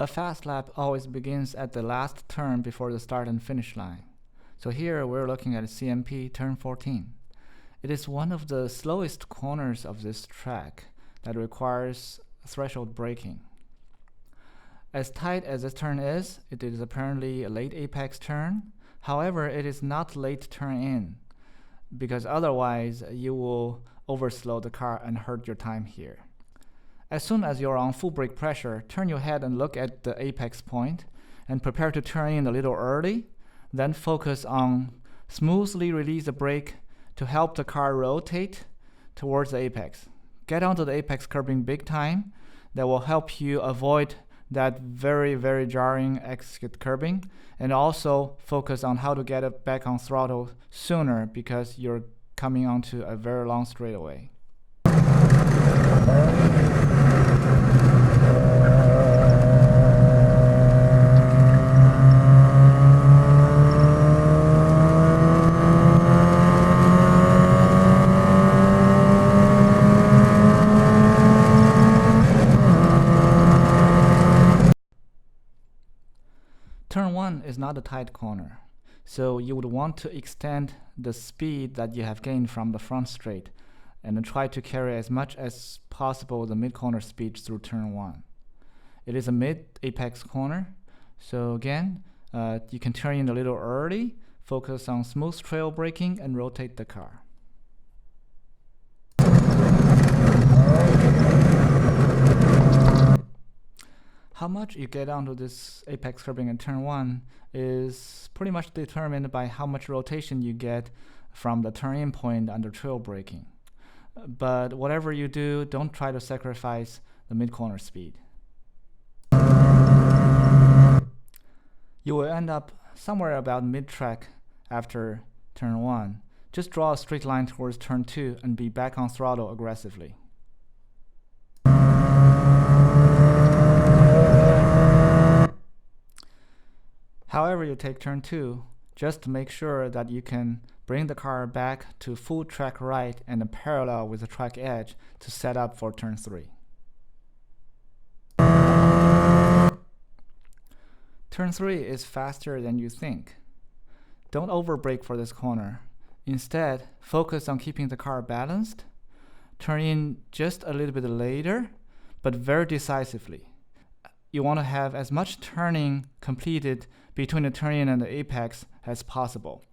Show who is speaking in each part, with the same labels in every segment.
Speaker 1: A fast lap always begins at the last turn before the start and finish line. So here we're looking at Cmp Turn 14. It is one of the slowest corners of this track that requires threshold braking. As tight as this turn is, it is apparently a late apex turn. However, it is not late turn in, because otherwise you will overslow the car and hurt your time here. As soon as you're on full brake pressure, turn your head and look at the apex point and prepare to turn in a little early. Then focus on smoothly release the brake to help the car rotate towards the apex. Get onto the apex curbing big time. That will help you avoid that very, very jarring exit curbing, and also focus on how to get it back on throttle sooner because you're coming onto a very long straightaway. Turn 1 is not a tight corner, so you would want to extend the speed that you have gained from the front straight and try to carry as much as possible the mid-corner speed through turn 1. It is a mid-apex corner, so again, you can turn in a little early, focus on smooth trail braking and rotate the car. How much you get onto this apex curbing in turn 1 is pretty much determined by how much rotation you get from the turn-in point under trail braking. But whatever you do, don't try to sacrifice the mid-corner speed. You will end up somewhere about mid-track after turn 1. Just draw a straight line towards turn 2 and be back on throttle aggressively. However you take turn 2, just make sure that you can bring the car back to full track right and parallel with the track edge to set up for turn 3. Turn 3 is faster than you think. Don't overbrake for this corner. Instead, focus on keeping the car balanced. Turn in just a little bit later, but very decisively. You want to have as much turning completed between the turn in and the apex as possible.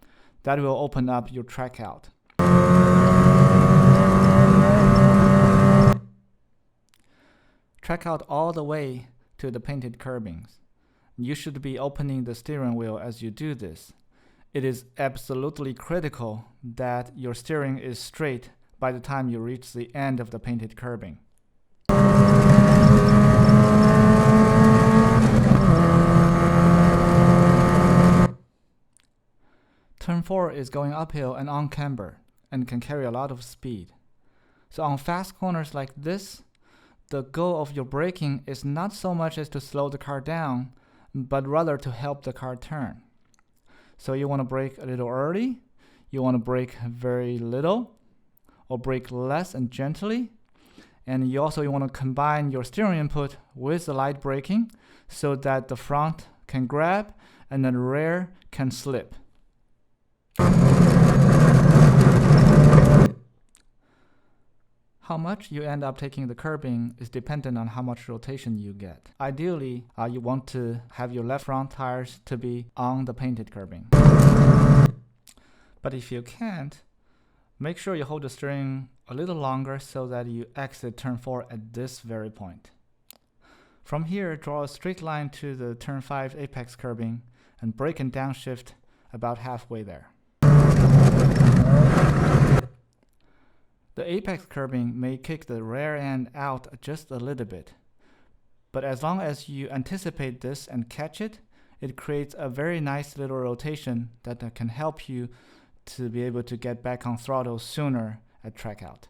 Speaker 1: That will open up your track out. Track out all the way to the painted curbings. You should be opening the steering wheel as you do this. It is absolutely critical that your steering is straight by the time you reach the end of the painted curbing. Turn 4 is going uphill and on camber and can carry a lot of speed. So on fast corners like this, the goal of your braking is not so much as to slow the car down, but rather to help the car turn. So you want to brake a little early, you want to brake very little, or brake less and gently, and you want to combine your steering input with the light braking so that the front can grab and the rear can slip. How much you end up taking the curbing is dependent on how much rotation you get. Ideally, you want to have your left front tires to be on the painted curbing. But if you can't, make sure you hold the steering a little longer so that you exit turn 4 at this very point. From here, draw a straight line to the turn 5 apex curbing and brake and downshift about halfway there. The apex curbing may kick the rear end out just a little bit, but as long as you anticipate this and catch it, it creates a very nice little rotation that can help you to be able to get back on throttle sooner at track out.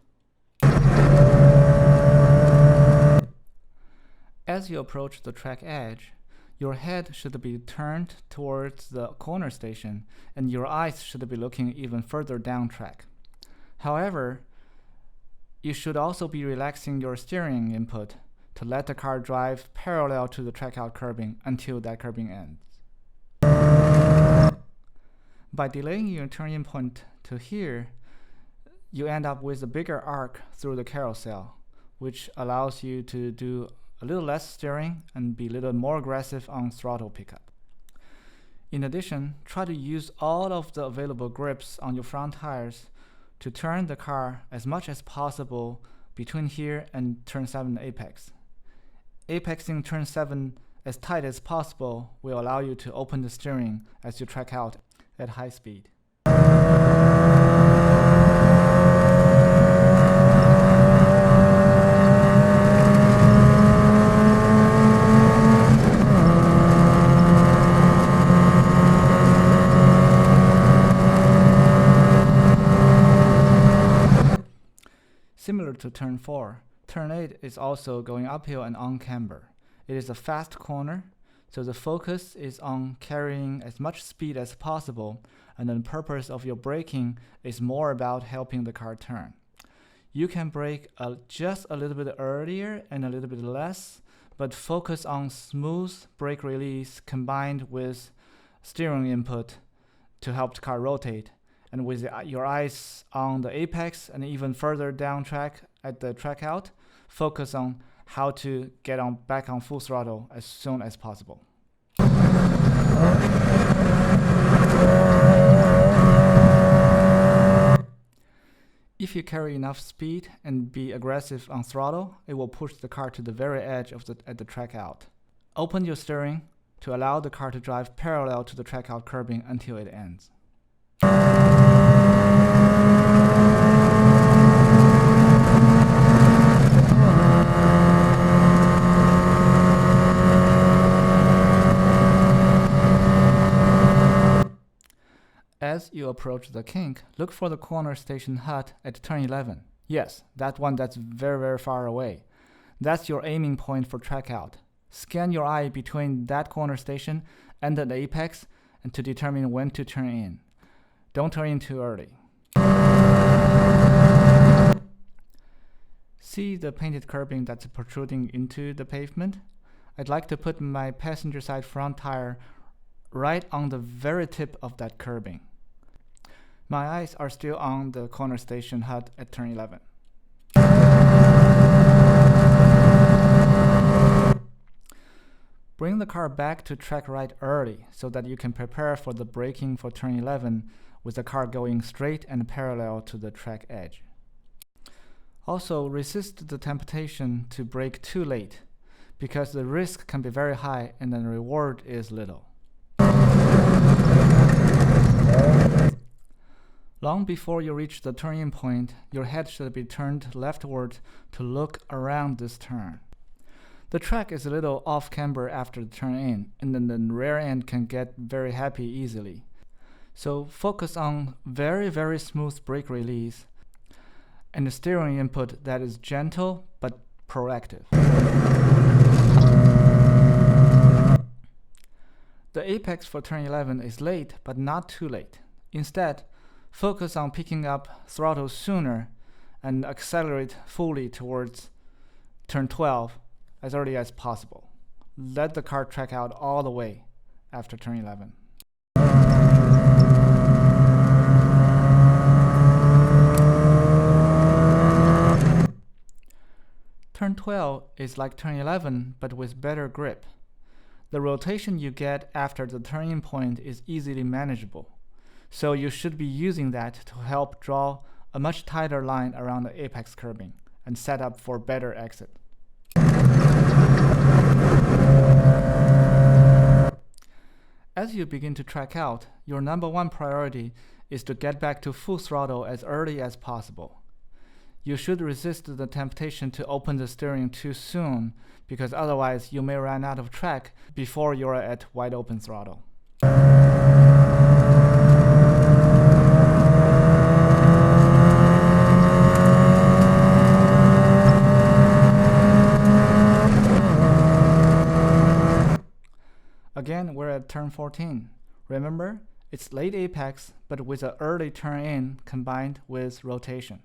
Speaker 1: As you approach the track edge, your head should be turned towards the corner station and your eyes should be looking even further down track. However, you should also be relaxing your steering input to let the car drive parallel to the track-out curbing until that curbing ends. By delaying your turn-in point to here, you end up with a bigger arc through the carousel, which allows you to do a little less steering and be a little more aggressive on throttle pickup. In addition, try to use all of the available grips on your front tires to turn the car as much as possible between here and turn 7 apex. Apexing turn 7 as tight as possible will allow you to open the steering as you track out at high speed. Similar to turn 4, turn 8 is also going uphill and on camber. It is a fast corner, so the focus is on carrying as much speed as possible, and the purpose of your braking is more about helping the car turn. You can brake just a little bit earlier and a little bit less, but focus on smooth brake release combined with steering input to help the car rotate. And with your eyes on the apex and even further down track at the track out, focus on how to get back on full throttle as soon as possible. If you carry enough speed and be aggressive on throttle, it will push the car to the very edge at the track out. Open your steering to allow the car to drive parallel to the track out curbing until it ends. As you approach the kink, look for the corner station hut at turn 11. Yes, that one that's very, very far away. That's your aiming point for track out. Scan your eye between that corner station and the apex and to determine when to turn in. Don't turn in too early. See the painted curbing that's protruding into the pavement? I'd like to put my passenger side front tire right on the very tip of that curbing. My eyes are still on the corner station hut at turn 11. Bring the car back to track right early so that you can prepare for the braking for turn 11 with the car going straight and parallel to the track edge. Also, resist the temptation to brake too late because the risk can be very high and the reward is little. Long before you reach the turn-in point, your head should be turned leftward to look around this turn. The track is a little off camber after the turn-in, and then the rear end can get very happy easily. So focus on very, very smooth brake release and a steering input that is gentle but proactive. The apex for turn 11 is late but not too late. Instead, focus on picking up throttle sooner and accelerate fully towards turn 12 as early as possible. Let the car track out all the way after turn 11. Turn 12 is like turn 11 but with better grip. The rotation you get after the turn-in point is easily manageable, so you should be using that to help draw a much tighter line around the apex curbing and set up for better exit. As you begin to track out, your number one priority is to get back to full throttle as early as possible. You should resist the temptation to open the steering too soon, because otherwise you may run out of track before you're at wide open throttle. Again, we're at turn 14. Remember, it's late apex, but with an early turn-in combined with rotation.